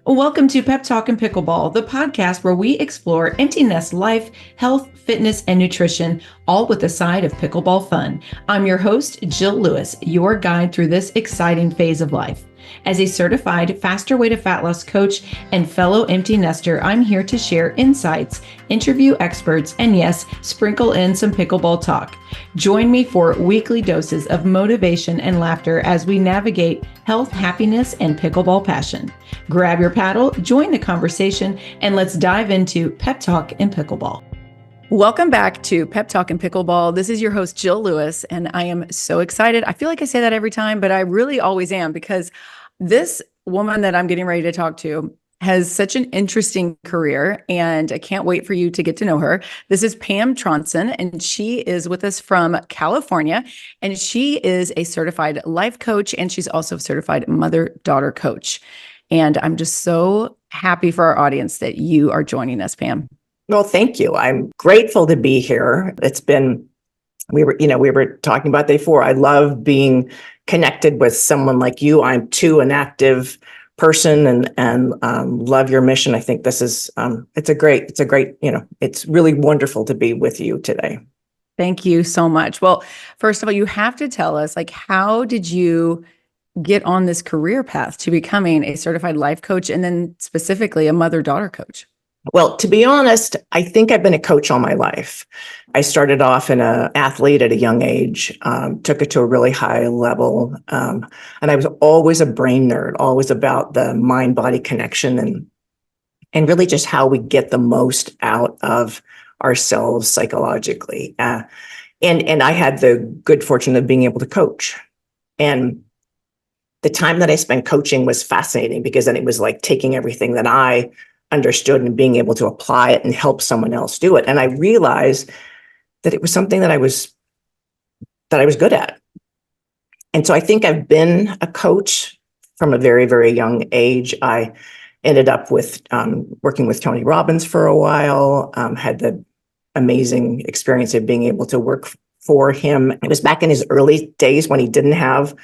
Welcome to Pep Talk and Pickleball, the podcast where we explore empty nest life, health, fitness, and nutrition, all with a side of pickleball fun. I'm your host, Jill Lewis, your guide through this exciting phase of life. As a certified faster way to fat loss coach and fellow empty nester, I'm here to share insights, interview experts, and yes, sprinkle in some pickleball talk. Join me for weekly doses of motivation and laughter as we navigate health, happiness, and pickleball passion. Grab your paddle, join the conversation, and let's dive into Pep Talk and Pickleball. Welcome back to Pep Talk and Pickleball. This is your host, Jill Lewis, and I am so excited. I feel like I say that every time, but I really always am, because this woman that I'm getting ready to talk to has such an interesting career, and I can't wait for you to get to know her. This is Pam Tronson, and she is with us from California, and she is a certified life coach, and she's also a certified mother-daughter coach. And I'm just so happy for our audience that you are joining us, Pam. Well, thank you. I'm grateful to be here. We were talking about that before. I love being connected with someone like you. I'm too an active person and love your mission. I think this is it's really wonderful to be with you today. Thank you so much. Well, first of all, you have to tell us, how did you get on this career path to becoming a certified life coach and then specifically a mother-daughter coach? Well, to be honest, I think I've been a coach all my life. I started off in an athlete at a young age, took it to a really high level. And I was always a brain nerd, always about the mind-body connection and really just how we get the most out of ourselves psychologically. And I had the good fortune of being able to coach. And the time that I spent coaching was fascinating, because then it was like taking everything that I understood and being able to apply it and help someone else do it. And I realized that it was something that I was good at. And so I think I've been a coach from a very, very young age. I ended up with working with Tony Robbins for a while, had the amazing experience of being able to work for him. It was back in his early days when he didn't have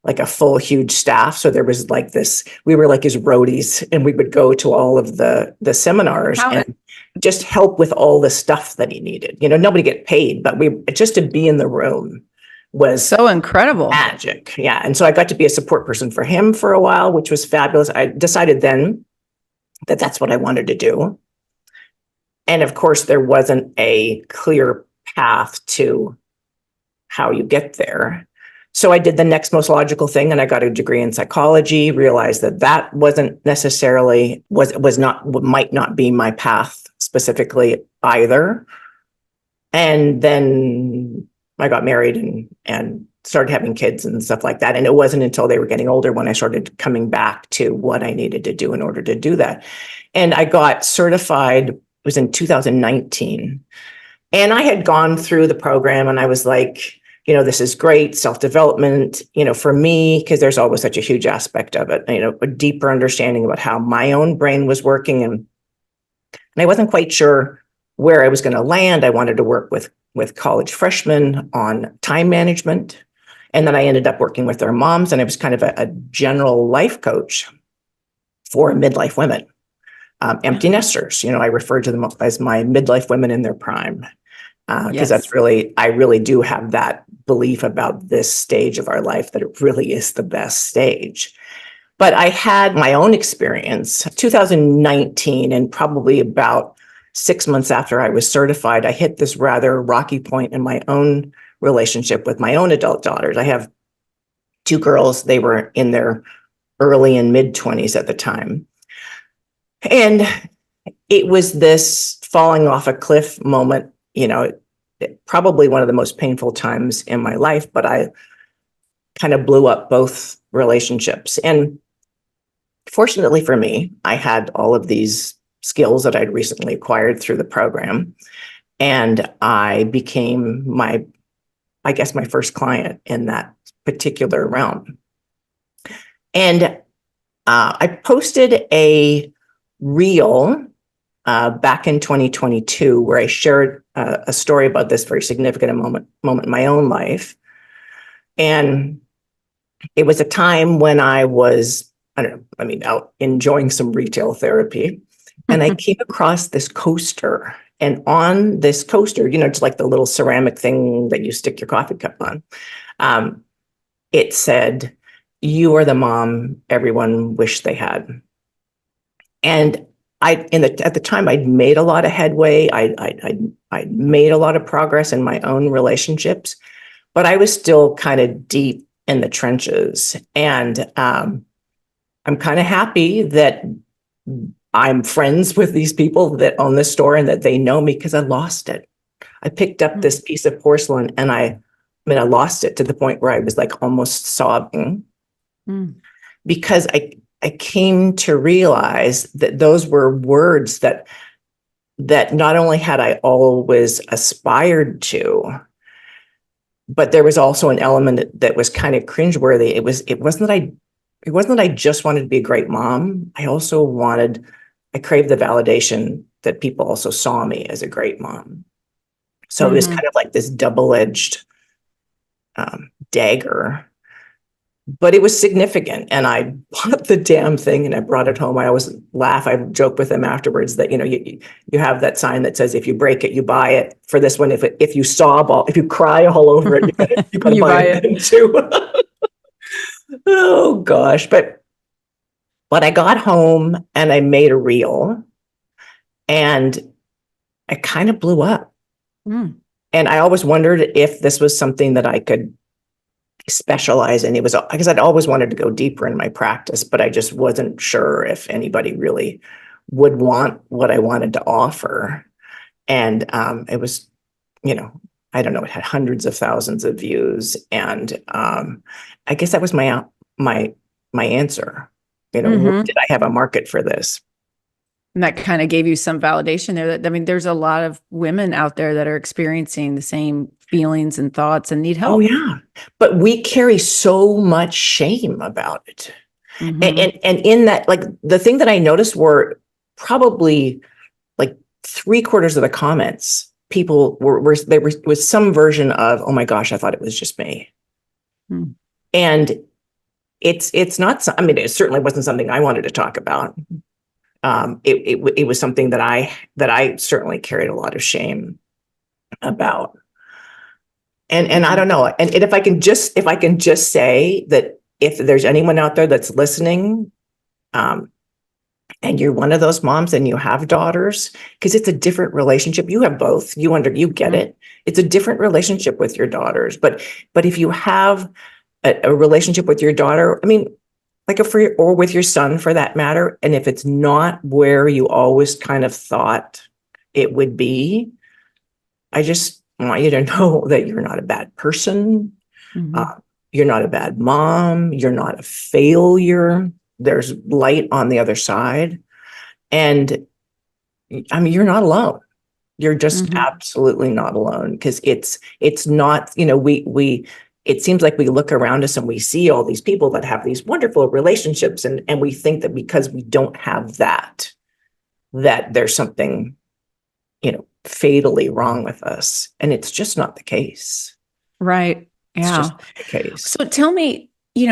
like a full, huge staff. So there was like this, we were like his roadies, and we would go to all of the seminars and just help with all the stuff that he needed. Nobody get paid, but just to be in the room was so incredible. Magic. Yeah. And so I got to be a support person for him for a while, which was fabulous. I decided then that that's what I wanted to do. And of course, there wasn't a clear path to how you get there. So I did the next most logical thing, and I got a degree in psychology, realized that wasn't necessarily, might not be my path specifically either. And then I got married and started having kids and stuff like that. And it wasn't until they were getting older when I started coming back to what I needed to do in order to do that. And I got certified, it was in 2019. And I had gone through the program and I was like, this is great, self-development, for me, because there's always such a huge aspect of it, a deeper understanding about how my own brain was working. And I wasn't quite sure where I was going to land. I wanted to work with college freshmen on time management. And then I ended up working with their moms, and I was kind of a general life coach for midlife women, empty nesters. I refer to them as my midlife women in their prime. Because that's I really do have that belief about this stage of our life, that it really is the best stage. But I had my own experience, 2019, and probably about 6 months after I was certified, I hit this rather rocky point in my own relationship with my own adult daughters. I have two girls. They were in their early and mid 20s at the time. And it was this falling off a cliff moment. Probably one of the most painful times in my life, but I kind of blew up both relationships. And fortunately for me, I had all of these skills that I'd recently acquired through the program. And I became my first client in that particular realm. And I posted a reel back in 2022, where I shared a story about this very significant moment in my own life. And it was a time when I was I don't know, I mean, out enjoying some retail therapy. And I came across this coaster. And on this coaster, it's like the little ceramic thing that you stick your coffee cup on. It said, "You are the mom everyone wished they had." And at the time, I'd made a lot of headway. I'd made a lot of progress in my own relationships, but I was still kind of deep in the trenches. And I'm kind of happy that I'm friends with these people that own this store and that they know me, because I lost it. I picked up this piece of porcelain and I lost it to the point where I was like almost sobbing, because I came to realize that those were words that not only had I always aspired to, but there was also an element that was kind of cringeworthy. It wasn't that I just wanted to be a great mom. I craved the validation that people also saw me as a great mom. So it was kind of like this double-edged dagger, but it was significant. And I bought the damn thing and I brought it home. I always laugh. I joke with them afterwards that, you have that sign that says, if you break it, you buy it. For this one, if you cry all over it, you gotta buy it too. Oh gosh. But I got home and I made a reel and I kind of blew up. And I always wondered if this was something that I could specialize in. It was because I'd always wanted to go deeper in my practice, but I just wasn't sure if anybody really would want what I wanted to offer. And it was, I don't know, it had hundreds of thousands of views. And I guess that was my answer. Did I have a market for this? And that kind of gave you some validation there. There's a lot of women out there that are experiencing the same feelings and thoughts and need help. Oh yeah. But we carry so much shame about it. And in that, like, the thing that I noticed were probably like 3/4 of the comments, people was some version of, "Oh my gosh, I thought it was just me." And it's not, it certainly wasn't something I wanted to talk about. It was something that I certainly carried a lot of shame about. And I don't know. And if I can just say that if there's anyone out there that's listening, and you're one of those moms and you have daughters, because it's a different relationship. You have both. You get it. It's a different relationship with your daughters. But if you have a relationship with your daughter, or with your son for that matter, and if it's not where you always kind of thought it would be, I just want you to know that you're not a bad person. You're not a bad mom. You're not a failure. There's light on the other side. And you're not alone. You're just absolutely not alone, because it's not, it seems like we look around us and we see all these people that have these wonderful relationships, and we think that because we don't have that there's something, fatally wrong with us. And it's just not the case. Right. Yeah. It's just not the case. So tell me,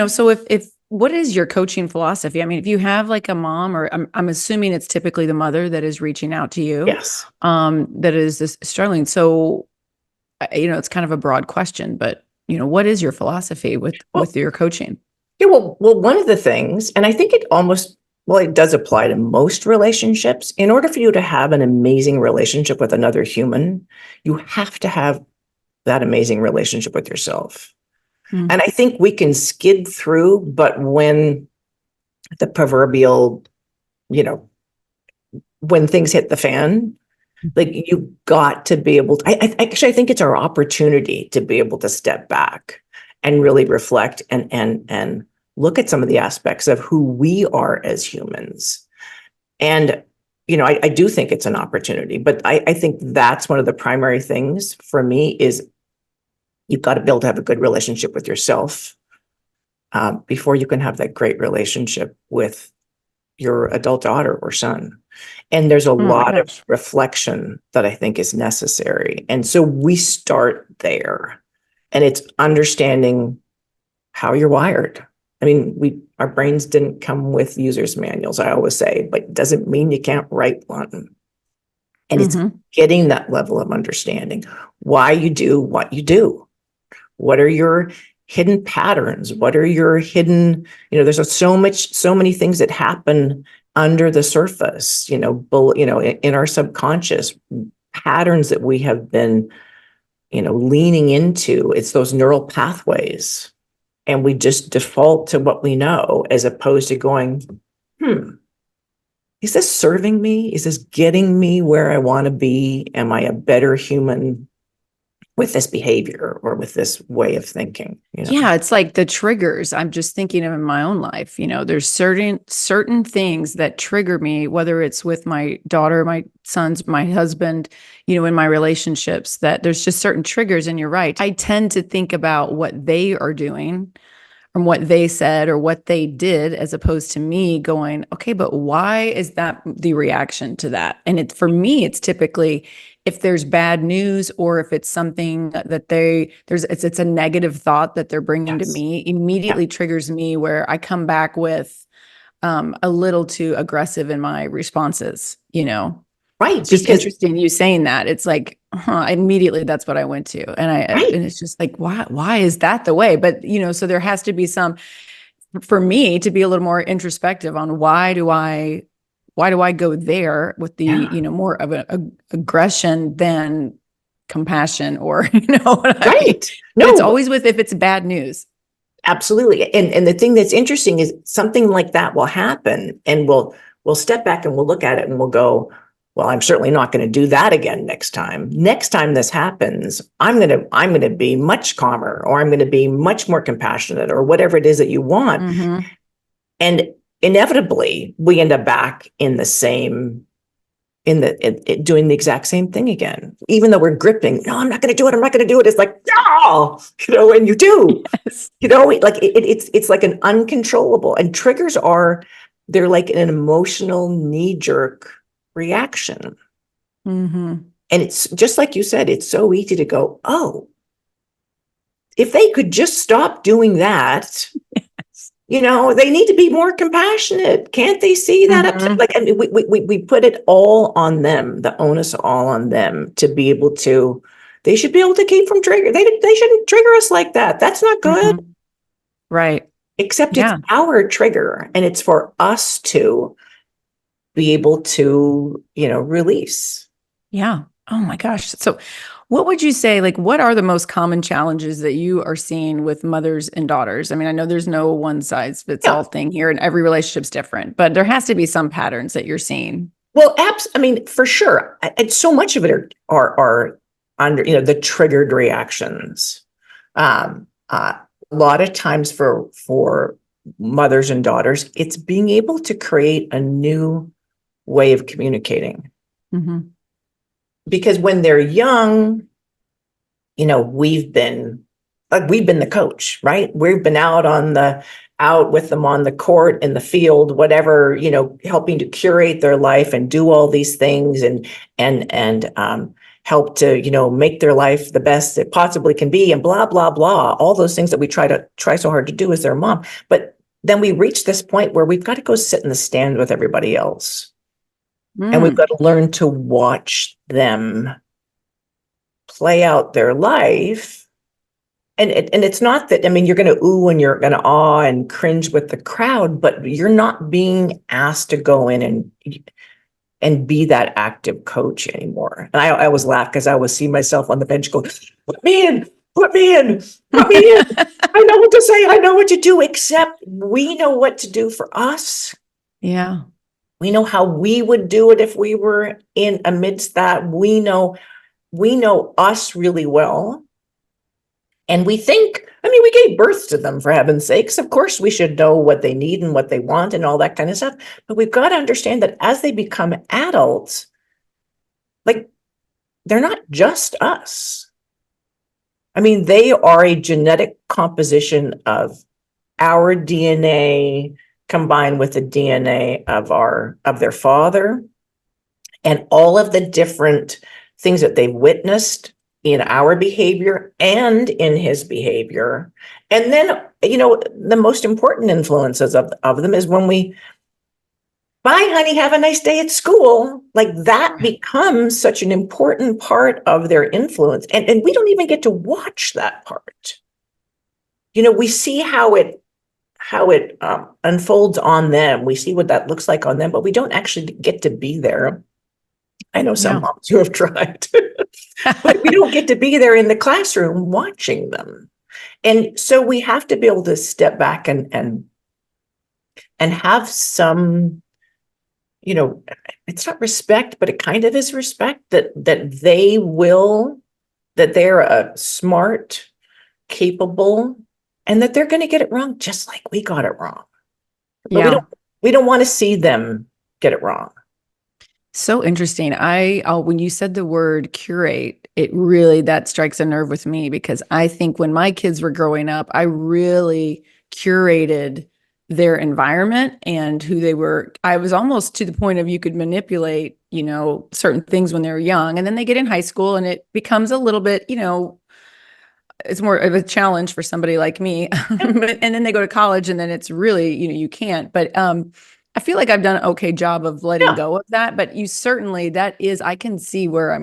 so if what is your coaching philosophy? If you have like a mom, or I'm assuming it's typically the mother that is reaching out to you. Yes. That is struggling. So, it's kind of a broad question, but what is your philosophy with your coaching? Yeah, well, one of the things, and I think it does apply to most relationships. In order for you to have an amazing relationship with another human, you have to have that amazing relationship with yourself. And I think we can skid through, but when the proverbial, when things hit the fan, like, you've got to be able to, I think it's our opportunity to be able to step back and really reflect and look at some of the aspects of who we are as humans. And, I do think it's an opportunity, but I think that's one of the primary things for me is you've got to be able to have a good relationship with yourself before you can have that great relationship with your adult daughter or son. And there's a lot of reflection that I think is necessary. And so we start there, and it's understanding how you're wired. our brains didn't come with user's manuals, I always say, but it doesn't mean you can't write one. And it's getting that level of understanding why you do what you do. What are your hidden patterns? What are your hidden, there's so many things that happen under the surface, in our subconscious, patterns that we have been, leaning into. It's those neural pathways. And we just default to what we know, as opposed to going, is this serving me? Is this getting me where I want to be? Am I a better human with this behavior or with this way of thinking? Yeah, it's like the triggers. I'm just thinking of in my own life, there's certain things that trigger me, whether it's with my daughter, my sons, my husband, in my relationships, that there's just certain triggers. And you're right. I tend to think about what they are doing from what they said or what they did, as opposed to me going, okay, but why is that the reaction to that? And for me, it's typically if there's bad news, or if it's something that it's a negative thought that they're bringing to me, immediately triggers me, where I come back with a little too aggressive in my responses, Right. It's just interesting you saying that. It's like, immediately that's what I went to. And and it's just like, why is that the way? But, so there has to be for me to be a little more introspective on why do I go there with the, more of an aggression than compassion, or, what I mean? No, it's always if it's bad news. Absolutely. And the thing that's interesting is something like that will happen, and we'll step back and we'll look at it and we'll go, well, I'm certainly not going to do that again next time. Next time this happens, I'm going to be much calmer, or I'm going to be much more compassionate, or whatever it is that you want. And inevitably we end up back in the same, doing the exact same thing again, even though we're gripping. No, I'm not going to do it. I'm not going to do it. It's like, no, and you do, like it's like an uncontrollable, and triggers they're like an emotional knee-jerk reaction. And it's just like you said, it's so easy to go, oh, if they could just stop doing that, they need to be more compassionate. Can't they see that? Like, I mean, we put it all on them, the onus all on them to be able to, they should be able to keep from trigger. They shouldn't trigger us like that. That's not good. Right. Except it's our trigger, and it's for us to be able to, release. Yeah. Oh my gosh. So what would you say, like, what are the most common challenges that you are seeing with mothers and daughters? I mean, I know there's no one size fits all thing here, and every relationship's different, but there has to be some patterns that you're seeing. Well, for sure. And so much of it are under, the triggered reactions. A lot of times for mothers and daughters, it's being able to create a new way of communicating. Because when they're young, we've been the coach, right? We've been out with them on the court, in the field, whatever, helping to curate their life and do all these things and help to, make their life the best it possibly can be, and blah, blah, blah, all those things that we try so hard to do as their mom. But then we reach this point where we've got to go sit in the stand with everybody else. And we've got to learn to watch them play out their life. And it's not that, you're going to ooh and you're going to awe and cringe with the crowd, but you're not being asked to go in and be that active coach anymore. And I always laugh because I always see myself on the bench going, put me in, put me in, put me in. I know what to say. I know what to do, except we know what to do for us. Yeah. We know how we would do it if we were in amidst that. We know us really well. And we think, we gave birth to them, for heaven's sakes. Of course, we should know what they need and what they want and all that kind of stuff. But we've got to understand that as they become adults, like, they're not just us. They are a genetic composition of our DNA combined with the DNA of their father, and all of the different things that they've witnessed, in our behavior and in his behavior. And then, the most important influences of them is when we, bye, honey, have a nice day at school. Like that becomes such an important part of their influence. And we don't even get to watch that part. We see how it unfolds on them. We see what that looks like on them, but we don't actually get to be there. I know some moms who have tried, but we don't get to be there in the classroom watching them. And so we have to be able to step back and have some, it's not respect, but it kind of is respect that they're a smart, capable, and that they're going to get it wrong just like we got it wrong. But we don't want to see them get it wrong. So interesting. When you said the word curate, that strikes a nerve with me, because I think when my kids were growing up, I really curated their environment and who they were. I was almost to the point of you could manipulate, certain things when they were young, and then they get in high school and it becomes a little bit, it's more of a challenge for somebody like me. And then they go to college and then it's really, you can't. But I feel like I've done an okay job of letting go of that. But you certainly, I can see where,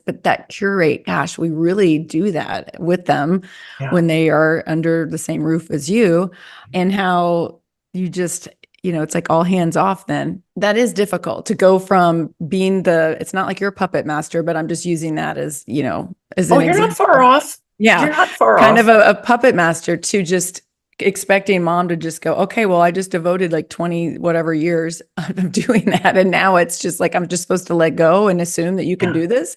but that curate, gosh, we really do that with them when they are under the same roof as you, and how you just, it's like all hands off then. That is difficult to go from being it's not like you're a puppet master, but I'm just using that as, as an example. You're not far off. Yeah. You're not far kind off. of a puppet master, to just expecting mom to just go, okay, well, I just devoted like 20 whatever years of doing that. And now it's just like, I'm just supposed to let go and assume that you can do this.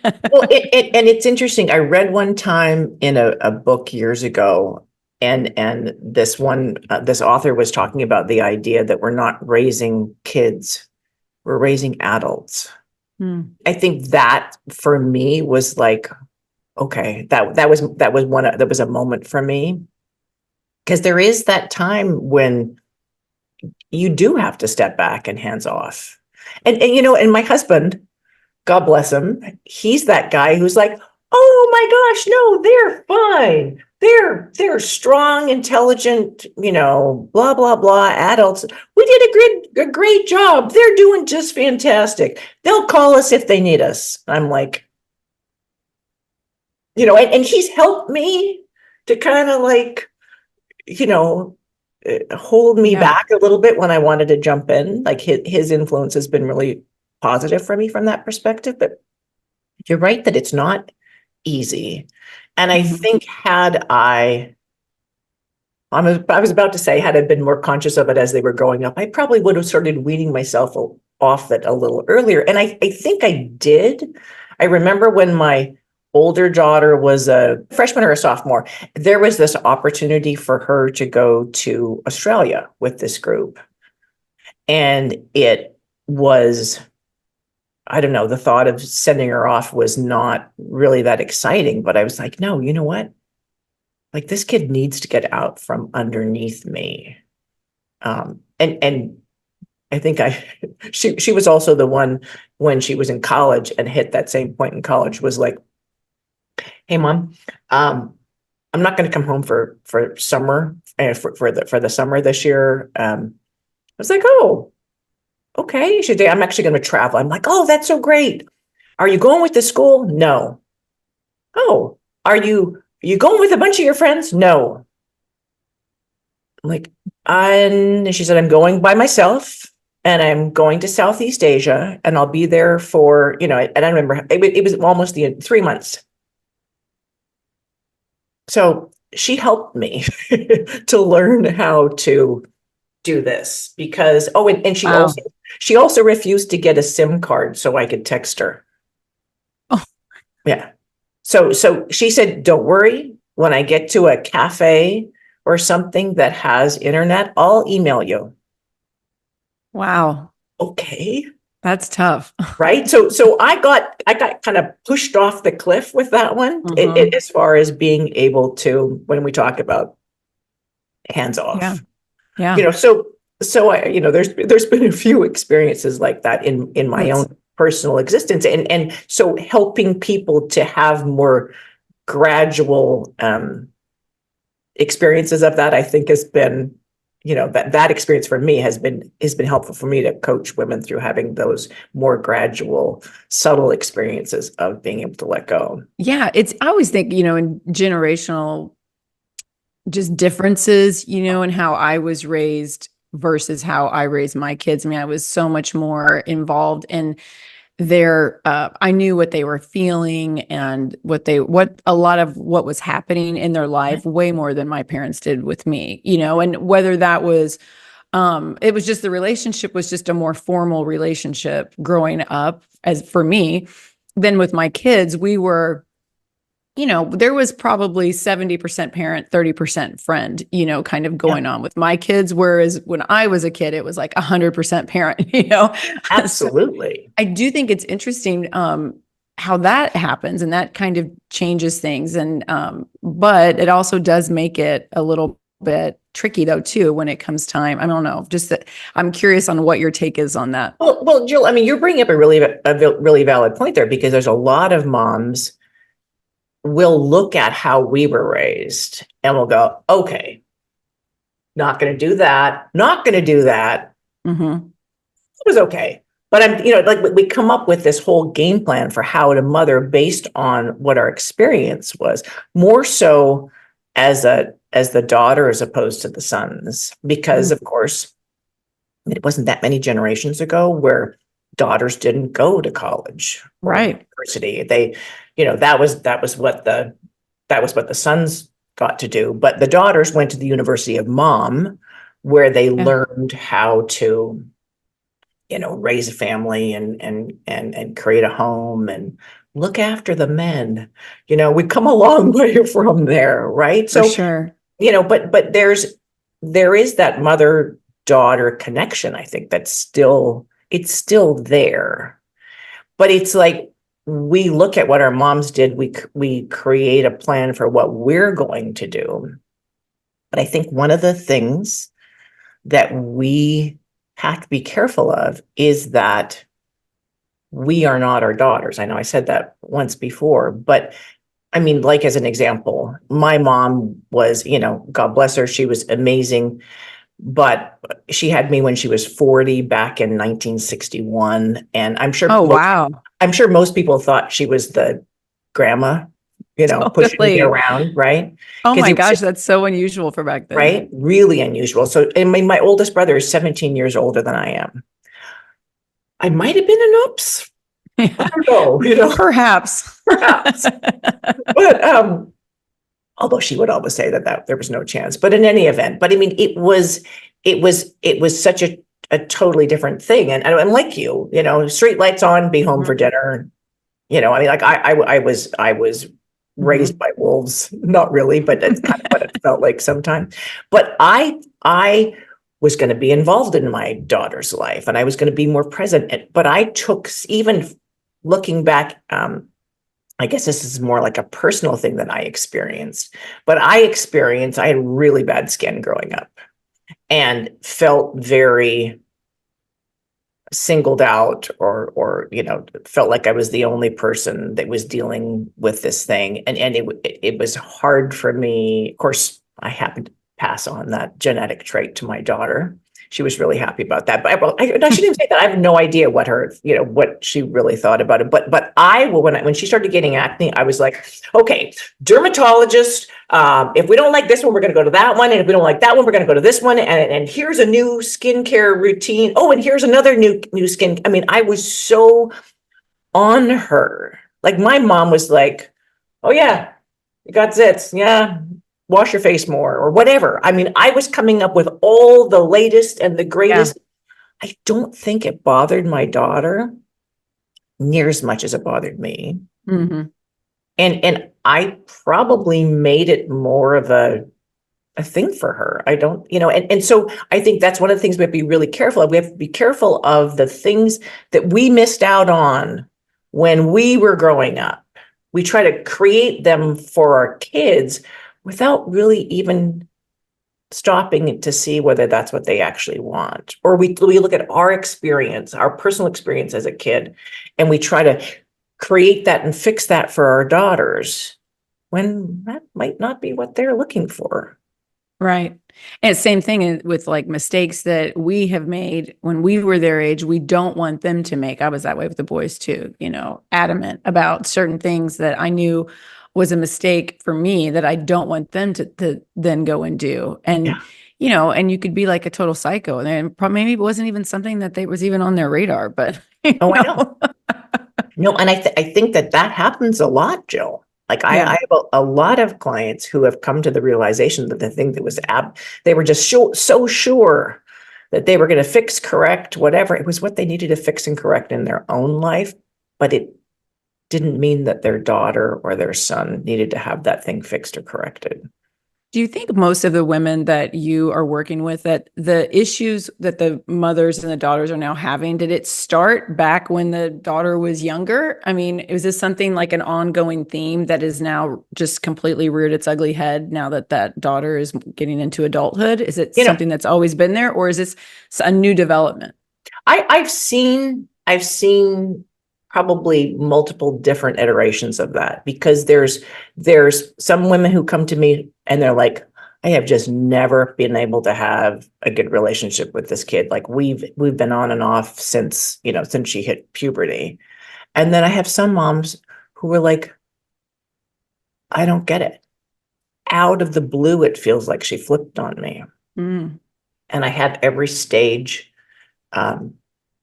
Well, and it's interesting. I read one time in a book years ago, and this author was talking about the idea that we're not raising kids, we're raising adults. I think that for me was like, okay, that was a moment for me, because there is that time when you do have to step back and hands off. And my husband, God bless him, he's that guy who's like, oh my gosh, no, they're fine. They're strong, intelligent, blah, blah, blah adults. We did a great job. They're doing just fantastic. They'll call us if they need us. I'm like, and he's helped me to kind of like, hold me back a little bit when I wanted to jump in. Like his influence has been really positive for me from that perspective. But you're right that it's not easy. And I think I was about to say, had I been more conscious of it as they were growing up, I probably would have started weaning myself off it a little earlier. And I think I did. I remember when my older daughter was a freshman or a sophomore, there was this opportunity for her to go to Australia with this group. And it was, I don't know, the thought of sending her off was not really that exciting, but I was like, no, you know what? Like, this kid needs to get out from underneath me. And I think she was also the one when she was in college and hit that same point in college, was like, hey, Mom, I'm not going to come home for summer, for the summer this year. I was like, oh, okay. I'm actually going to travel. I'm like, oh, that's so great. Are you going with the school? No. Oh, are you going with a bunch of your friends? No. I'm like, and she said, I'm going by myself, and I'm going to Southeast Asia, and I'll be there for, and I remember it was almost 3 months. So she helped me to learn how to do this, because, and she also refused to get a SIM card so I could text her. Oh, yeah. So she said, don't worry, when I get to a cafe or something that has internet, I'll email you. Wow. Okay. That's tough. Right. So I got kind of pushed off the cliff with that one, as far as being able to, when we talk about hands off. Yeah. So I, there's been a few experiences like that in my own personal existence. And so helping people to have more gradual experiences of that, I think has been, that experience for me has been helpful for me to coach women through having those more gradual, subtle experiences of being able to let go. Yeah. I always think, in generational just differences, in how I was raised versus how I raised my kids. I mean, I was so much more involved in I knew what they were feeling and what a lot of what was happening in their life way more than my parents did with me, and whether that was, it was just the relationship was just a more formal relationship growing up as for me than with my kids. We were, there was probably 70% parent, 30% friend, kind of going on with my kids. Whereas when I was a kid, it was like 100% parent, Absolutely. So I do think it's interesting, how that happens and that kind of changes things. And, but it also does make it a little bit tricky though, too, when it comes time. I don't know, just that I'm curious on what your take is on that. Well, Jill, I mean, you're bringing up a really valid point there, because there's a lot of moms will look at how we were raised and will go, okay, not going to do that. Not going to do that. Mm-hmm. It was okay. But like we come up with this whole game plan for how to mother based on what our experience was, more so as the daughter as opposed to the sons, because of course, it wasn't that many generations ago where daughters didn't go to college or university. They, that was what the sons got to do. But the daughters went to the University of Mom, where they learned how to, raise a family and create a home and look after the men. We come a long way from there, right? For sure. But there is that mother-daughter connection. I think it's still there, but it's like, we look at what our moms did. We create a plan for what we're going to do. But I think one of the things that we have to be careful of is that we are not our daughters. I know I said that once before, but I mean, like as an example, my mom was, God bless her, she was amazing, but she had me when she was 40 back in 1961. And I'm sure, wow. I'm sure most people thought she was the grandma, pushing me around, right? Oh my gosh, that's so unusual for back then. Right? Really unusual. So, I mean, my oldest brother is 17 years older than I am. I might have been an oops. I don't know, Perhaps. But although she would always say that there was no chance. But in any event, I mean, it was such a totally different thing. And like you, street lights on, be home for dinner. I mean, like I was raised by wolves, not really, but that's kind of what it felt like sometimes. But I was going to be involved in my daughter's life, and I was going to be more present. But I took, even looking back, I guess this is more like a personal thing that I experienced, but I had really bad skin growing up and felt very singled out or felt like I was the only person that was dealing with this thing. And it was hard for me. Of course, I happened to pass on that genetic trait to my daughter. She was really happy about that. But I shouldn't even say that. I have no idea what she really thought about it. But when she started getting acne, I was like, okay, dermatologist. If we don't like this one, we're going to go to that one. And if we don't like that one, we're going to go to this one. And here's a new skincare routine. Oh, and here's another new skin. I mean, I was so on her. Like my mom was like, oh yeah, you got zits. Yeah. Wash your face more or whatever. I mean, I was coming up with all the latest and the greatest. Yeah. I don't think it bothered my daughter near as much as it bothered me. Mm-hmm. And I probably made it more of a thing for her. I don't, and so I think that's one of the things we have to be really careful of. We have to be careful of the things that we missed out on when we were growing up. We try to create them for our kids without really even stopping to see whether that's what they actually want. Or we look at our experience, our personal experience as a kid, and we try to create that and fix that for our daughters when that might not be what they're looking for. Right. And same thing with like mistakes that we have made when we were their age, we don't want them to make. I was that way with the boys too, adamant about certain things that I knew was a mistake for me that I don't want them to then go and do. And, Yeah. and you could be like a total psycho, and maybe it wasn't even something that they was even on their radar, but Oh, I know. No, and I think that happens a lot, Jill. Like I Yeah. have a lot of clients who have come to the realization that the thing that was they were just so sure that they were going to fix, correct, whatever. It was what they needed to fix and correct in their own life, but it didn't mean that their daughter or their son needed to have that thing fixed or corrected. Do you think most of the women that you are working with, that the issues that the mothers and the daughters are now having, did it start back when the daughter was younger? I mean, is this something like an ongoing theme that is now just completely reared its ugly head now that that daughter is getting into adulthood? Is it something that's always been there, or is this a new development? I've seen probably multiple different iterations of that, because there's some women who come to me and they're like, I have just never been able to have a good relationship with this kid. Like we've been on and off since she hit puberty. And then I have some moms who were like, I don't get it. Out of the blue, it feels like she flipped on me. Mm. And I had every stage. I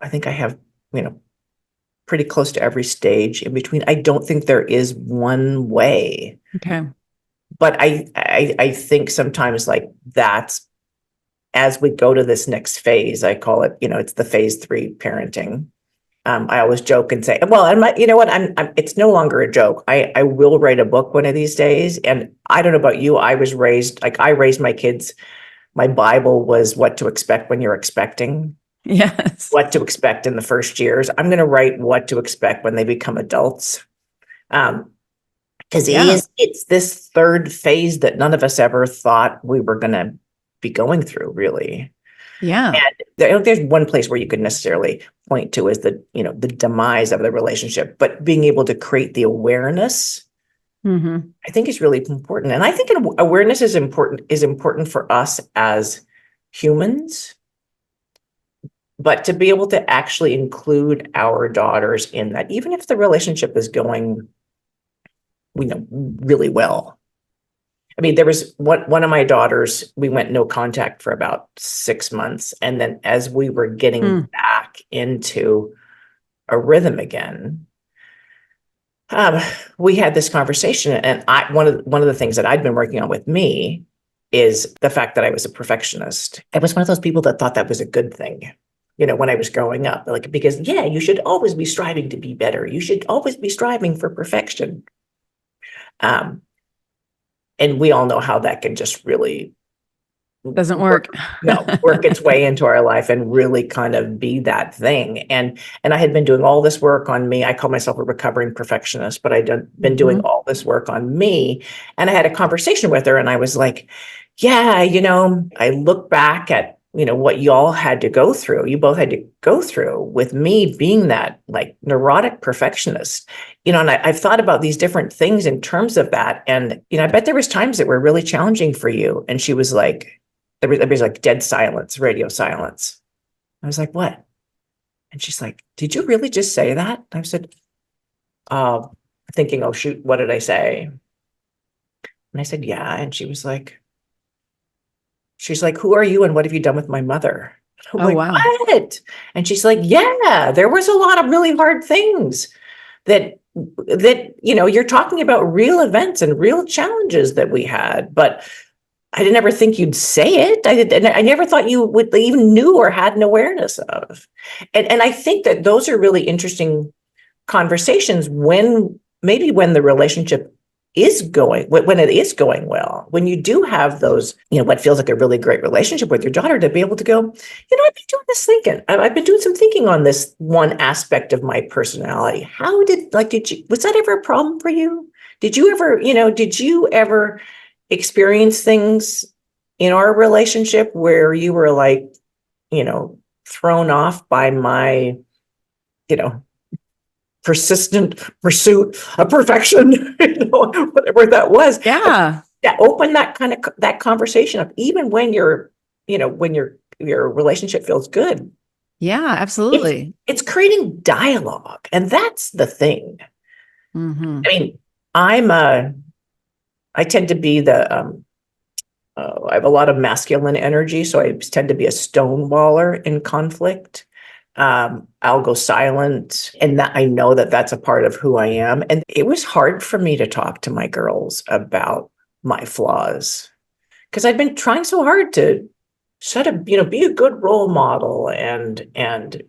think I have, pretty close to every stage in between. I don't think there is one way. Okay. But I think sometimes like that's, as we go to this next phase, I call it, it's the phase 3 parenting. I always joke and say, well, you know what? it's no longer a joke. I will write a book one of these days. And I don't know about you. I raised my kids. My Bible was what to expect when you're expecting. Yes. What to expect in the first years. I'm going to write what to expect when they become adults. Because it's this third phase that none of us ever thought we were going to be going through, really. Yeah. And there's one place where you could necessarily point to as the demise of the relationship, but being able to create the awareness, I think is really important. And I think awareness is important for us as humans. But to be able to actually include our daughters in that, even if the relationship is going, really well. I mean, there was one of my daughters, we went no contact for about 6 months. And then as we were getting back into a rhythm again, we had this conversation. And one of the things that I'd been working on with me is the fact that I was a perfectionist. I was one of those people that thought that was a good thing. When I was growing up, because you should always be striving to be better. You should always be striving for perfection. And we all know how that can just really doesn't work. work its way into our life and really kind of be that thing. And I had been doing all this work on me. I call myself a recovering perfectionist, but I'd been doing all this work on me. And I had a conversation with her and I was like, I look back at what y'all had to go through. You both had to go through with me being that like neurotic perfectionist, and I've thought about these different things in terms of that. And, I bet there was times that were really challenging for you. And she was like, there was like dead silence, radio silence. I was like, what? And she's like, did you really just say that? I said, thinking, oh shoot, what did I say? And I said, yeah. And she's like, who are you and what have you done with my mother? I'm like, wow. What? And she's like, yeah, there was a lot of really hard things that you're talking about, real events and real challenges that we had, but I didn't ever think you'd say it. I never thought you would even knew or had an awareness of. And I think that those are really interesting conversations when the relationship is going, when it is going well, when you do have those, what feels like a really great relationship with your daughter, to be able to go, I've been doing this thinking. I've been doing some thinking on this one aspect of my personality. Was that ever a problem for you? Did you ever experience things in our relationship where you were like, thrown off by my, persistent pursuit of perfection, whatever that was. Yeah. Yeah, open that conversation up, even when your relationship feels good. Yeah, It's absolutely. it's creating dialogue, and that's the thing. Hmm. I mean, I tend to be I have a lot of masculine energy, so I tend to be a stonewaller in conflict. I'll go silent, and that I know that that's a part of who I am. And it was hard for me to talk to my girls about my flaws because I'd been trying so hard to be a good role model and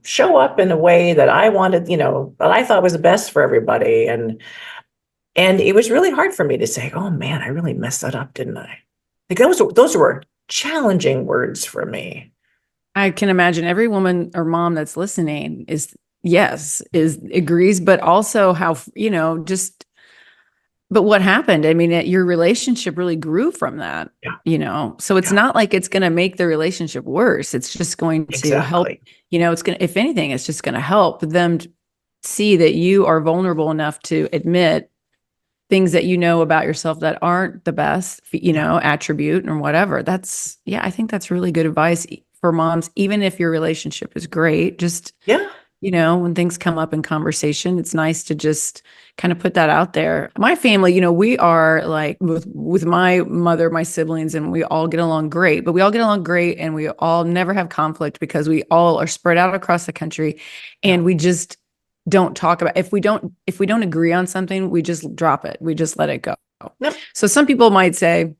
show up in a way that I wanted, that I thought was the best for everybody. And it was really hard for me to say, oh man, I really messed that up, didn't I? Like those were challenging words for me. I can imagine every woman or mom that's listening is agrees, but also how, but what happened? I mean, your relationship really grew from that, Yeah. so it's Yeah. not like it's going to make the relationship worse. It's just going to help, Exactly. it's going to, if anything, it's just going to help them see that you are vulnerable enough to admit things that you know about yourself that aren't the best, attribute or whatever. I think that's really good advice for moms, even if your relationship is great. Just, Yeah. when things come up in conversation, it's nice to just kind of put that out there. My family, we are like with my mother, my siblings, and we all get along great, but we all get along great and we all never have conflict because we all are spread out across the country and we just don't talk about if we don't agree on something, we just drop it. We just let it go. Yep. So some people might say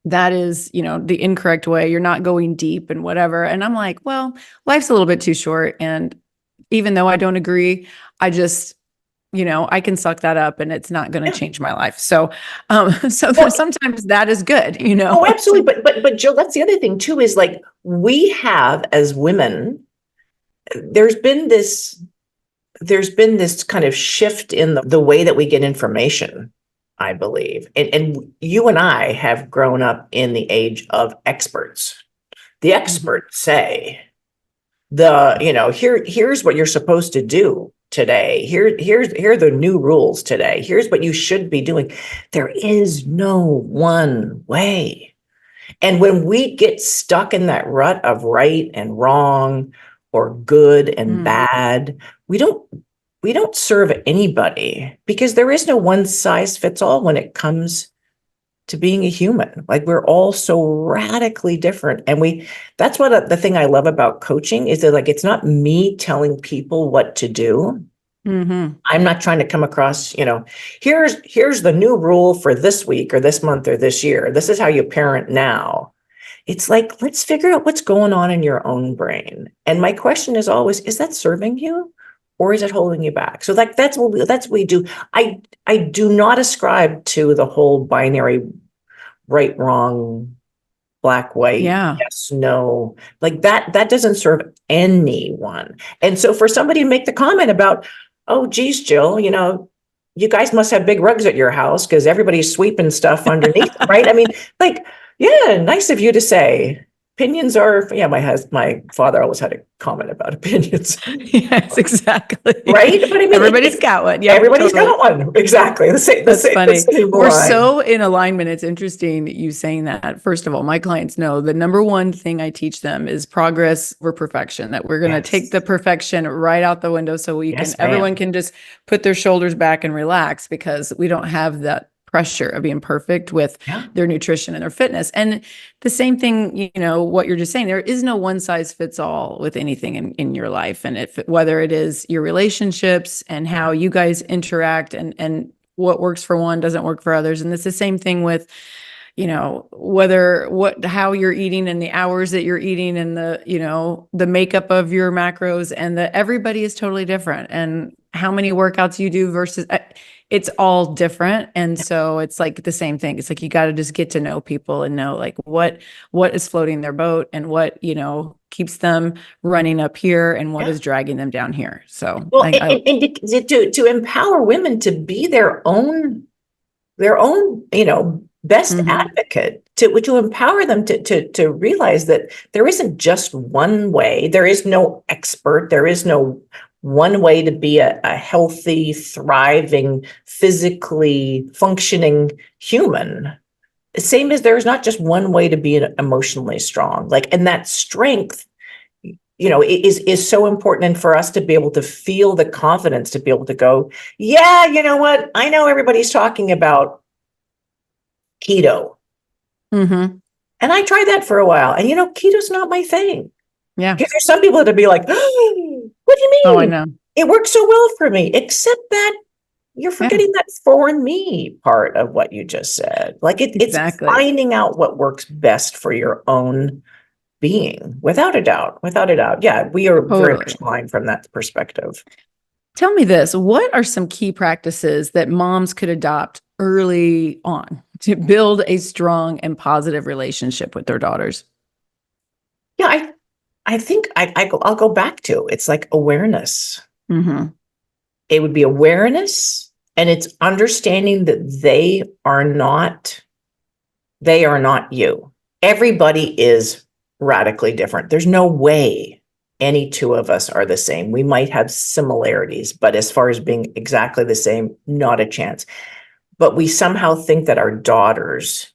that is, the incorrect way. You're not going deep and whatever. And I'm like, well, life's a little bit too short. And even though I don't agree, I just, I can suck that up and it's not going to change my life. So, sometimes that is good, Oh, absolutely. But Jill, that's the other thing too, is like we have as women, there's been this kind of shift in the way that we get information, I believe. And you and I have grown up in the age of experts. The experts say here's what you're supposed to do today. Here are the new rules today. Here's what you should be doing. There is no one way. And when we get stuck in that rut of right and wrong or good and bad, we don't serve anybody because there is no one size fits all when it comes to being a human. Like we're all so radically different. And that's what the thing I love about coaching is that like, it's not me telling people what to do. Mm-hmm. I'm not trying to come across, here's the new rule for this week or this month or this year. This is how you parent now. It's like, let's figure out what's going on in your own brain. And my question is always, is that serving you or is it holding you back? So like, that's what we do. I do not ascribe to the whole binary right, wrong, black, white, yes, no, like that doesn't serve anyone. And so for somebody to make the comment about, oh, geez, Jill, you guys must have big rugs at your house because everybody's sweeping stuff underneath, right? I mean, like, yeah, nice of you to say. Opinions are, my father always had a comment about opinions. Yes, exactly. Right? But I mean, everybody's got one. Yeah, everybody's got one. Exactly. That's funny. We're line. So in alignment. It's interesting you saying that. First of all, my clients know the number one thing I teach them is progress over perfection, that we're going to take the perfection right out the window so everyone can just put their shoulders back and relax because we don't have that pressure of being perfect with their nutrition and their fitness. And the same thing, what you're just saying, there is no one size fits all with anything in your life. And whether it is your relationships and how you guys interact and what works for one doesn't work for others. And it's the same thing with, how you're eating and the hours that you're eating and the makeup of your macros and everybody is totally different. And how many workouts you do versus it's all different. And so it's like the same thing. It's like, you got to just get to know people and know like what is floating their boat and what, keeps them running up here and what is dragging them down here. So, to empower women to be their own, best advocate to empower them to realize that there isn't just one way. There is no expert. There is no one way to be a healthy, thriving, physically functioning human. Same as there's not just one way to be emotionally strong. Like, and that strength, is so important. And for us to be able to feel the confidence to be able to go, yeah, you know what? I know everybody's talking about keto. Mm-hmm. And I tried that for a while. And, keto's not my thing. Yeah. Because there's some people that'd be like, oh, what do you mean? Oh, I know. It works so well for me, except that you're forgetting that for me part of what you just said. Like Exactly. It's finding out what works best for your own being, without a doubt. Without a doubt. Yeah, we are very much aligned from that perspective. Tell me this, what are some key practices that moms could adopt early on to build a strong and positive relationship with their daughters? Yeah, I think I'll go back to, it's like awareness. Mm-hmm. It would be awareness, and it's understanding that they are not you. Everybody is radically different. There's no way any two of us are the same. We might have similarities, but as far as being exactly the same, not a chance. But we somehow think that our daughters,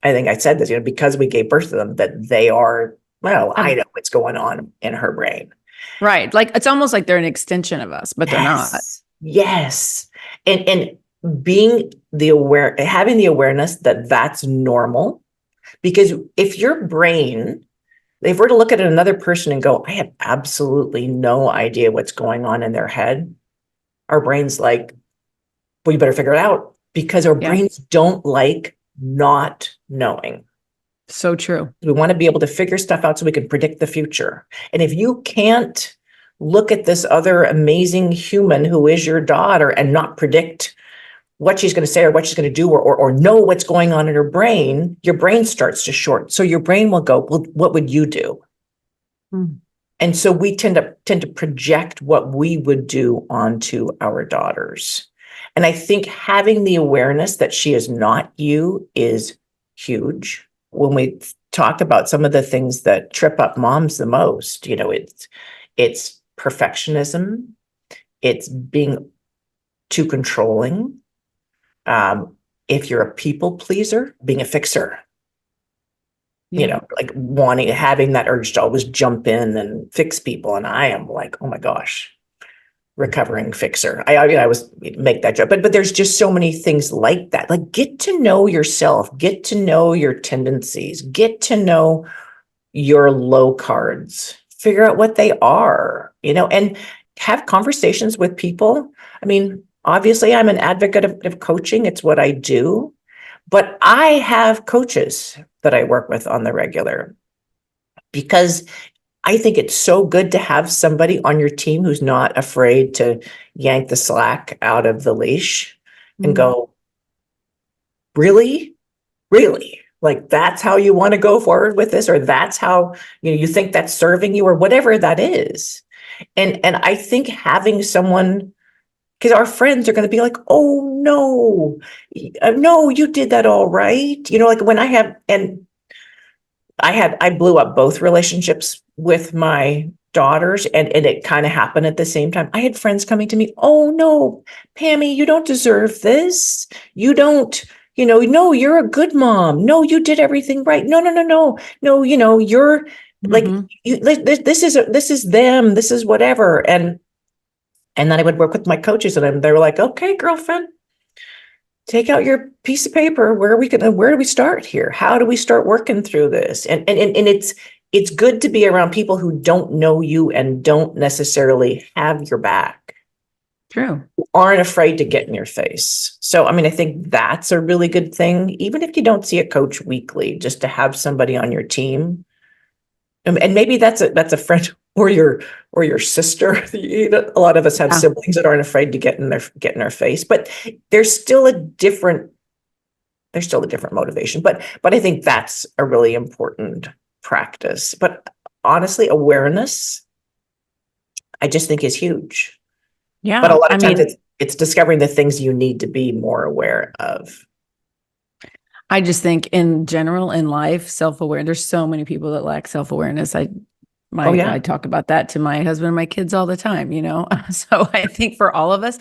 I think I said this, because we gave birth to them, that they are, well, I know what's going on in her brain. Right. Like, it's almost like they're an extension of us, but they're not. Yes. And being having the awareness that that's normal, because if we're to look at another person and go, I have absolutely no idea what's going on in their head, our brain's like, well, you better figure it out, because our brains don't like not knowing. So true. We want to be able to figure stuff out so we can predict the future. And if you can't look at this other amazing human who is your daughter and not predict what she's going to say or what she's going to do, or know what's going on in her brain, your brain starts to short. So your brain will go, well, what would you do? And so we tend to project what we would do onto our daughters. And I think having the awareness that she is not you is huge. When we talk about some of the things that trip up moms the most, it's perfectionism, it's being too controlling. If you're a people pleaser, being a fixer, like having that urge to always jump in and fix people. And I am like, oh my gosh, recovering fixer. I was make that joke, but there's just so many things like that. Like, get to know yourself, get to know your tendencies, get to know your low cards, figure out what they are, and have conversations with people. I mean, obviously I'm an advocate of coaching. It's what I do, but I have coaches that I work with on the regular, because I think it's so good to have somebody on your team who's not afraid to yank the slack out of the leash and go, really? Really? Like, that's how you want to go forward with this? Or that's how, you think that's serving you, or whatever that is. And I think having someone, because our friends are going to be like, oh, no, you did that all right. Like when I blew up both relationships with my daughters, and it kind of happened at the same time. I had friends coming to me, oh no, Pammy, you don't deserve this. You don't, no, you're a good mom. No, you did everything right. No, you're like, this is them, this is whatever. And then I would work with my coaches, and they were like, okay, girlfriend, take out your piece of paper. Where do we start here? How do we start working through this? And it's good to be around people who don't know you and don't necessarily have your back. True. Who aren't afraid to get in your face. So, I mean, I think that's a really good thing, even if you don't see a coach weekly, just to have somebody on your team. And maybe that's a friend or your sister. A lot of us have siblings that aren't afraid to get in our face, but there's still a different motivation. But I think that's a really important practice. But honestly, awareness, I just think, is huge. Yeah. But a lot of times it's discovering the things you need to be more aware of. I just think in general in life, self-aware, there's so many people that lack self-awareness. Oh, I yeah. talk about that to my husband and my kids all the time, you know? So I think for all of us,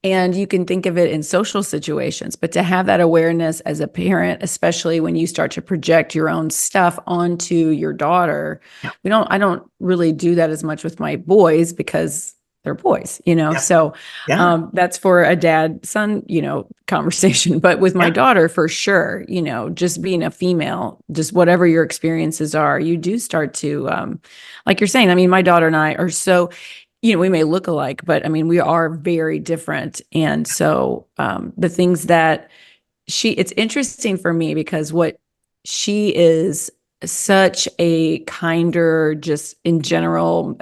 and you can think of it in social situations, but to have that awareness as a parent, especially when you start to project your own stuff onto your daughter, Yeah. I don't really do that as much with my boys because they're boys, you know? Yeah. So Yeah. that's for a dad son, conversation. But with my Yeah. daughter, for sure, just being a female, just whatever your experiences are, you do start to, like you're saying, I mean, my daughter and I are so, we may look alike, but I mean, we are very different. And so the things that it's interesting for me because what she is such a kinder, just in general,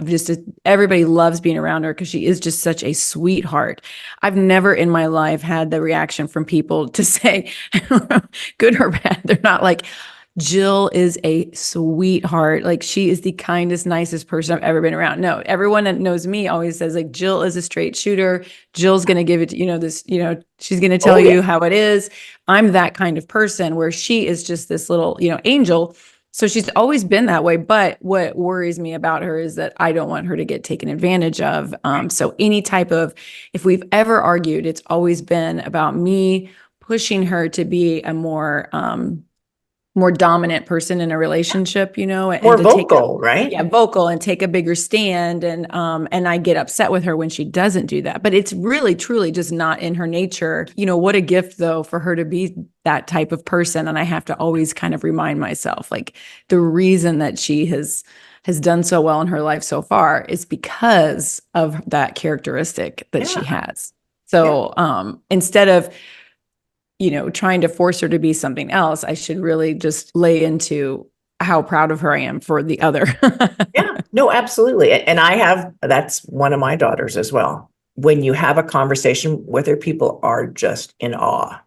everybody loves being around her because she is just such a sweetheart. I've never in my life had the reaction from people to say good or bad. They're not like, Jill is a sweetheart. Like she is the kindest, nicest person I've ever been around. No, everyone that knows me always says like Jill is a straight shooter. Jill's going to give it, she's going to tell Oh, yeah. you how it is. I'm that kind of person where she is just this little, angel. So she's always been that way. But what worries me about her is that I don't want her to get taken advantage of. So any type of, if we've ever argued, it's always been about me pushing her to be a more dominant person in a relationship, and More to take vocal, right? vocal and take a bigger stand. And I get upset with her when she doesn't do that. But it's really, truly just not in her nature. What a gift though for her to be that type of person. And I have to always kind of remind myself, like the reason that she has done so well in her life so far is because of that characteristic that she Yeah. has. So instead of trying to force her to be something else, I should really just lay into how proud of her I am for the other. Yeah. No, absolutely. And that's one of my daughters as well. When you have a conversation with her, people are just in awe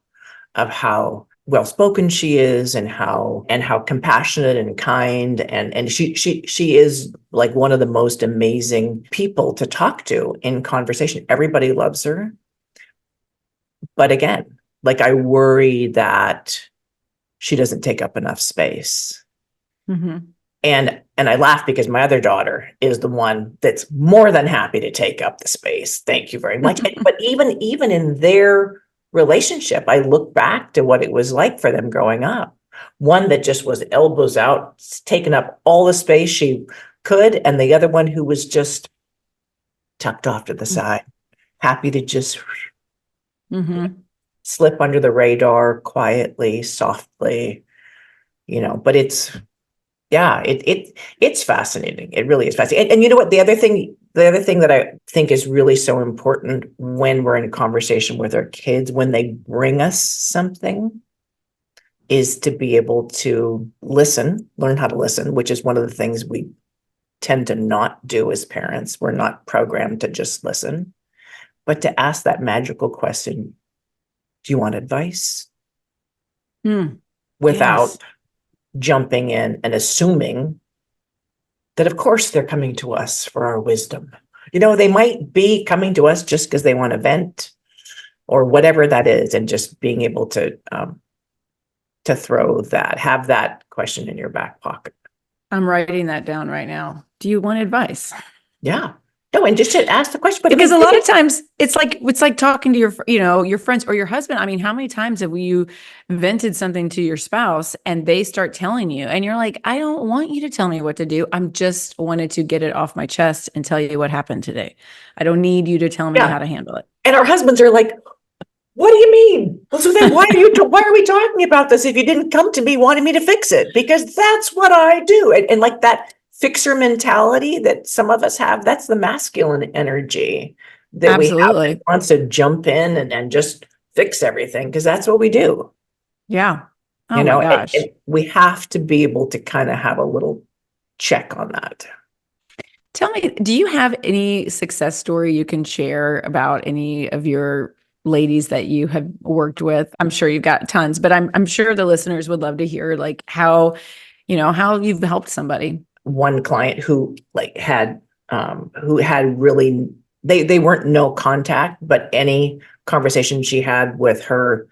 of how well spoken she is and how compassionate and kind. And she is like one of the most amazing people to talk to in conversation. Everybody loves her. But again, like I worry that she doesn't take up enough space. Mm-hmm. And I laugh because my other daughter is the one that's more than happy to take up the space. Thank you very much. But even in their relationship, I look back to what it was like for them growing up. One that just was elbows out, taking up all the space she could, and the other one who was just tucked off to the side, happy to just Mm-hmm. slip under the radar quietly, softly, but it's fascinating. It really is fascinating. And you know what? The other thing that I think is really so important when we're in a conversation with our kids, when they bring us something, is to be able to listen, learn how to listen, which is one of the things we tend to not do as parents. We're not programmed to just listen, but to ask that magical question, do you want advice? Without Yes. jumping in and assuming that, of course, they're coming to us for our wisdom. They might be coming to us just because they want to vent or whatever that is, and just being able to have that question in your back pocket. I'm writing that down right now. Do you want advice? Yeah. No, and just to ask the question. But Because a lot of times it's like talking to your friends or your husband. I mean, how many times have you vented something to your spouse and they start telling you and you're like, I don't want you to tell me what to do. I'm just wanted to get it off my chest and tell you what happened today. I don't need you to tell me how to handle it. And our husbands are like, what do you mean? Well, so then why are we talking about this if you didn't come to me wanting me to fix it? Because that's what I do. And like that fixer mentality that some of us have, that's the masculine energy that we have that wants to jump in and just fix everything, because that's what we do. Yeah. Oh my gosh. And we have to be able to kind of have a little check on that. Tell me, do you have any success story you can share about any of your ladies that you have worked with? I'm sure you've got tons, but I'm sure the listeners would love to hear like how you've helped somebody. One client who had really, they weren't no contact, but any conversation she had with her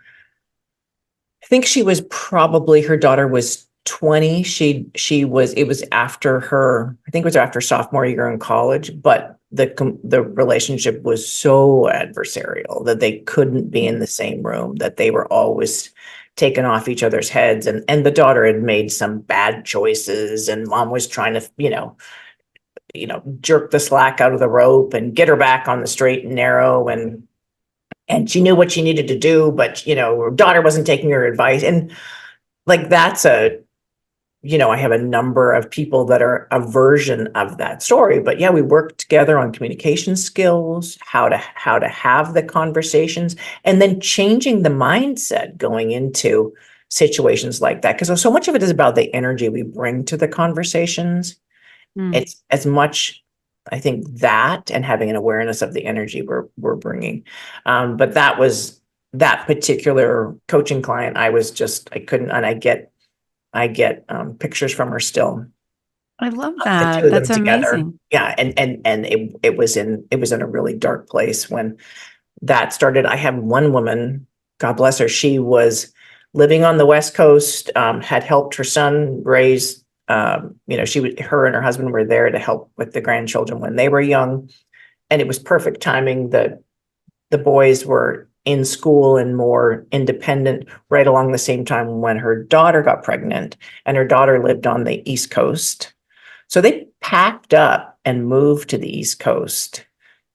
I think she was probably, her daughter was 20. It was after her, I think it was after sophomore year in college, but the relationship was so adversarial that they couldn't be in the same room, that they were always taking off each other's heads. And the daughter had made some bad choices, and mom was trying to, jerk the slack out of the rope and get her back on the straight and narrow. And she knew what she needed to do, but, her daughter wasn't taking her advice. And like, I have a number of people that are a version of that story, but yeah, we worked together on communication skills, how to have the conversations, and then changing the mindset going into situations like that. Because so much of it is about the energy we bring to the conversations. It's as much, I think, that and having an awareness of the energy we're bringing. But that particular coaching client, I couldn't, and I get pictures from her still. I love The that. two of them That's together. amazing. Yeah, and it was in a really dark place when that started. I have one woman, God bless her, she was living on the West Coast, had helped her son raise, her and her husband were there to help with the grandchildren when they were young. And it was perfect timing that the boys were in school and more independent right along the same time when her daughter got pregnant, and her daughter lived on the East Coast. So they packed up and moved to the East Coast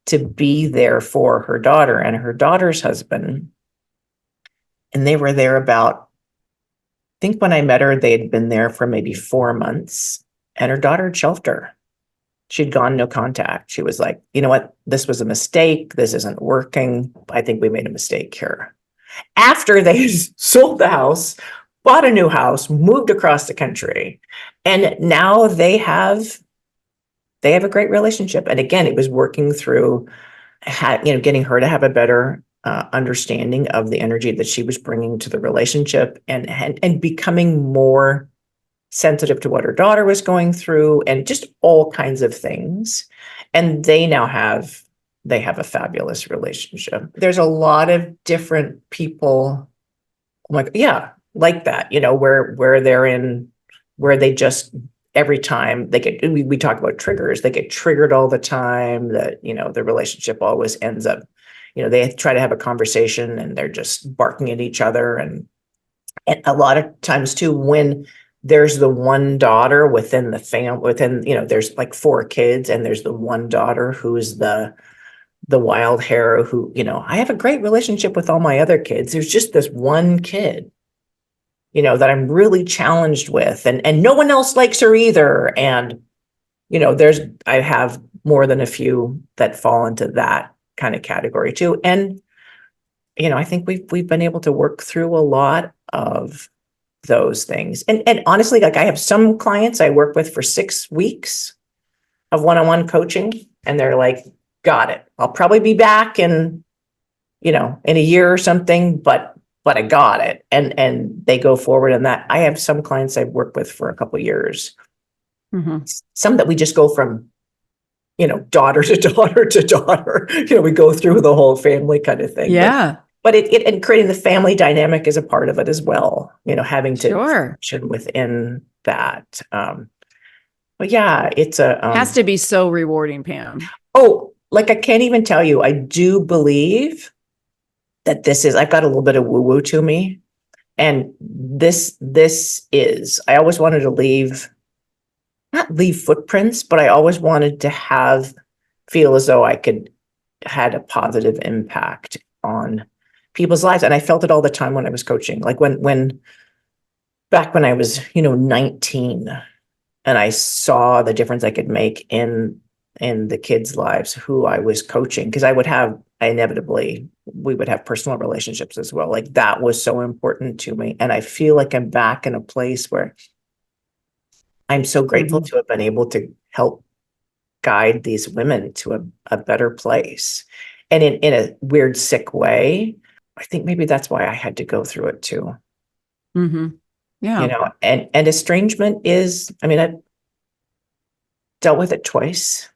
to be there for her daughter and her daughter's husband. And they were there about, I think when I met her, they had been there for maybe 4 months, and her daughter had shelved her. She'd gone no contact. She was like, you know what? This was a mistake. This isn't working. I think we made a mistake here. After they sold the house, bought a new house, moved across the country, and now they have a great relationship. And again, it was working through, getting her to have a better understanding of the energy that she was bringing to the relationship, and becoming more sensitive to what her daughter was going through, and just all kinds of things. And they have a fabulous relationship. There's a lot of different people like that, where they just, every time we talk about triggers, they get triggered all the time, that, the relationship always ends up, they try to have a conversation and they're just barking at each other. And a lot of times too, when there's the one daughter within the family, there's like 4 kids, and there's the one daughter who's the wild hair, who, I have a great relationship with all my other kids. There's just this one kid, that I'm really challenged with, and no one else likes her either. And, I have more than a few that fall into that kind of category too. And, I think we've been able to work through a lot of those things. And honestly, like, I have some clients I work with for 6 weeks of one-on-one coaching, and they're like, got it. I'll probably be back in a year or something, but I got it. And they go forward in that. I have some clients I've worked with for a couple of years. Mm-hmm. Some that we just go from, daughter to daughter to daughter, we go through the whole family kind of thing. Yeah. But and creating the family dynamic is a part of it as well, having to function within that. But yeah, it's has to be so rewarding, Pam. Oh, like, I can't even tell you, I do believe that I've got a little bit of woo-woo to me. And this is, I always wanted to not leave footprints, but I always wanted to feel as though I had a positive impact on people's lives. And I felt it all the time when I was coaching. Like back when I was, 19, and I saw the difference I could make in the kids' lives who I was coaching, because we would have personal relationships as well. Like, that was so important to me. And I feel like I'm back in a place where I'm so grateful to have been able to help guide these women to a better place. And in a weird, sick way, I think maybe that's why I had to go through it too. Mm-hmm. Yeah. And estrangement is, I've dealt with it twice.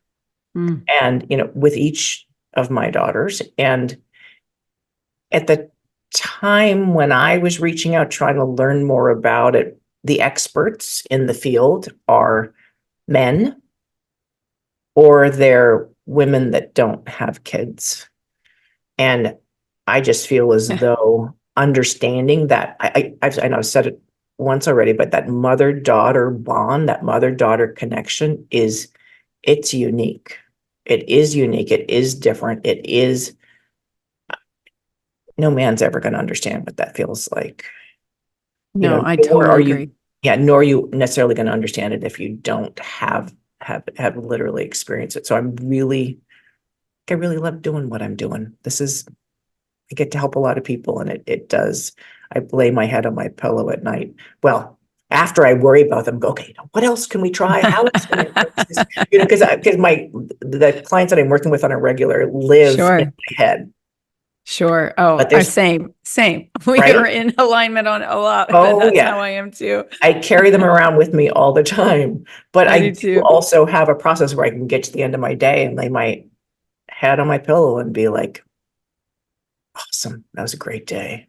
And, with each of my daughters. And at the time when I was reaching out, trying to learn more about it, the experts in the field are men or they're women that don't have kids. And I just feel as though understanding that I know I've said it once already, but that mother-daughter bond, that mother-daughter connection it's unique. It is unique. It is different. It is, no man's ever going to understand what that feels like. No, I Nor totally are agree. nor are you necessarily going to understand it if you don't have literally experienced it. So I really love doing what I'm doing. I get to help a lot of people, and it does. I lay my head on my pillow at night. Well, after I worry about them, go, okay, what else can we try? How else can I approach this? Because the clients that I'm working with on a regular live in Sure. my head. Sure. Oh, But there's same. We right. are in alignment on a lot, but Oh that's yeah, how I am too. I carry them around with me all the time. But I I do do too. also have a process where I can get to the end of my day and lay my head on my pillow and be like, awesome, that was a great day.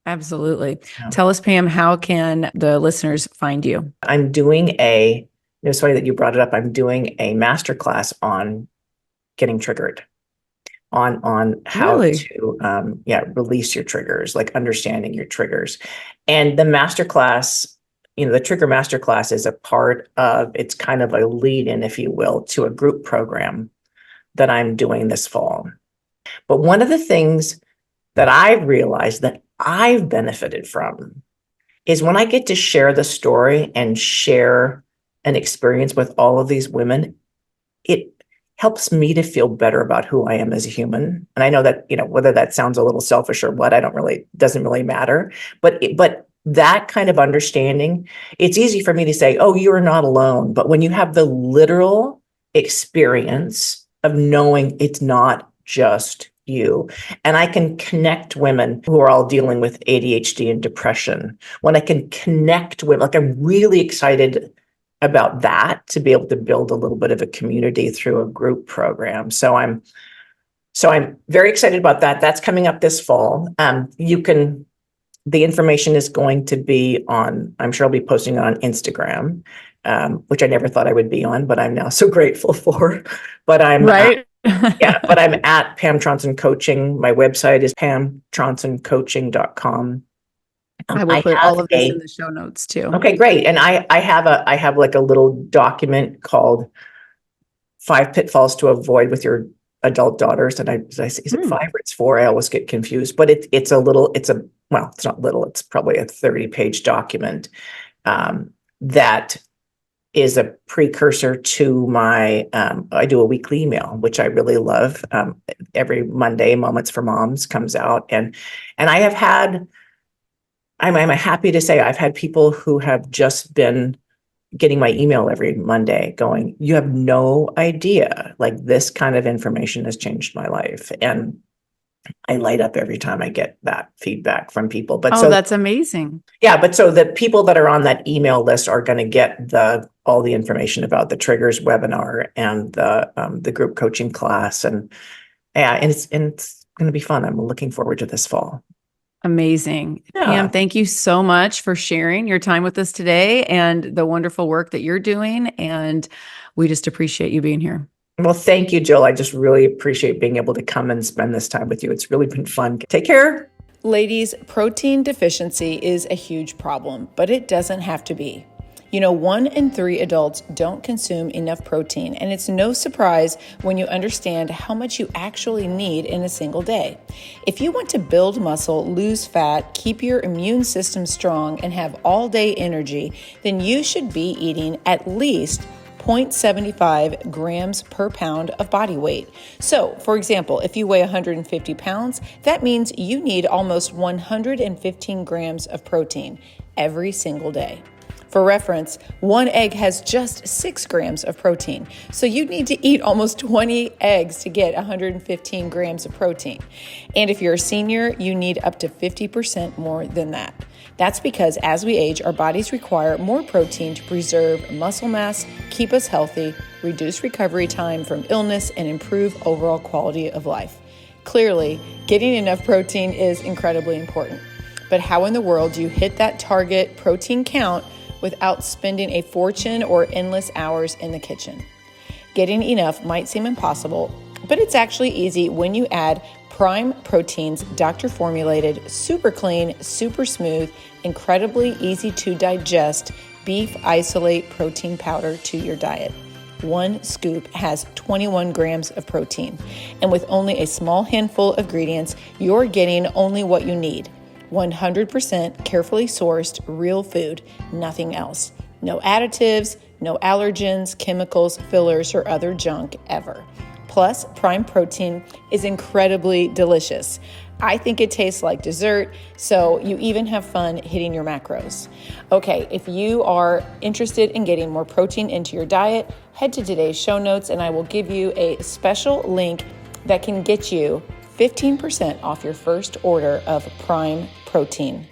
Absolutely. Yeah. Tell us, Pam, how can the listeners find you? I'm doing it's funny that you brought it up. I'm doing a masterclass on getting triggered, on how Really? to release your triggers, like understanding your triggers. And the masterclass, the trigger masterclass is a part of, it's kind of a lead in, if you will, to a group program that I'm doing this fall. But one of the things that I've realized that I've benefited from is when I get to share the story and share an experience with all of these women, it helps me to feel better about who I am as a human. And I know that, whether that sounds a little selfish or what, doesn't really matter. But that kind of understanding, it's easy for me to say, oh, you're not alone. But when you have the literal experience of knowing it's not just you, and I can connect women who are all dealing with ADHD and depression, when I can connect with, like, I'm really excited about that, to be able to build a little bit of a community through a group program. So I'm very excited about that. That's coming up this fall. The information is going to be on, I'm sure I'll be posting it on Instagram, which I never thought I would be on, but I'm now so grateful for. But I'm Right. but I'm at Pam Tronson Coaching. My website is pamtronsoncoaching.com. I will put all of this in the show notes too. Okay, great. And I have like a little document called 5 Pitfalls to Avoid with Your Adult Daughters. And is it 5 or it's 4? I always get confused, but it's not little, it's probably a 30-page document that is a precursor to my, I do a weekly email, which I really love. Every Monday, Moments for Moms comes out. And I have had, I'm happy to say I've had people who have just been getting my email every Monday going, you have no idea, like, this kind of information has changed my life. And I light up every time I get that feedback from people. But that's amazing. Yeah, but so the people that are on that email list are going to get all the information about the Triggers webinar and the group coaching class, and it's going to be fun. I'm looking forward to this fall. Amazing. Yeah. Pam, thank you so much for sharing your time with us today and the wonderful work that you're doing. And we just appreciate you being here. Well, thank you, Jill. I just really appreciate being able to come and spend this time with you. It's really been fun. Take care. Ladies, protein deficiency is a huge problem, but it doesn't have to be. 1 in 3 adults don't consume enough protein, and it's no surprise when you understand how much you actually need in a single day. If you want to build muscle, lose fat, keep your immune system strong, and have all-day energy, then you should be eating at least 0.75 grams per pound of body weight. So, for example, if you weigh 150 pounds, that means you need almost 115 grams of protein every single day. For reference, 1 egg has just 6 grams of protein, so you need to eat almost 20 eggs to get 115 grams of protein. And if you're a senior, you need up to 50% more than that. That's because as we age, our bodies require more protein to preserve muscle mass, keep us healthy, reduce recovery time from illness, and improve overall quality of life. Clearly, getting enough protein is incredibly important. But how in the world do you hit that target protein count without spending a fortune or endless hours in the kitchen? Getting enough might seem impossible, but it's actually easy when you add Prime Protein's doctor-formulated, super clean, super smooth, incredibly easy to digest beef isolate protein powder to your diet. One scoop has 21 grams of protein, and with only a small handful of ingredients, you're getting only what you need. 100% carefully sourced real food, nothing else. No additives, no allergens, chemicals, fillers, or other junk ever. Plus, Prime Protein is incredibly delicious. I think it tastes like dessert, so you even have fun hitting your macros. Okay, if you are interested in getting more protein into your diet, head to today's show notes and I will give you a special link that can get you 15% off your first order of Prime Protein.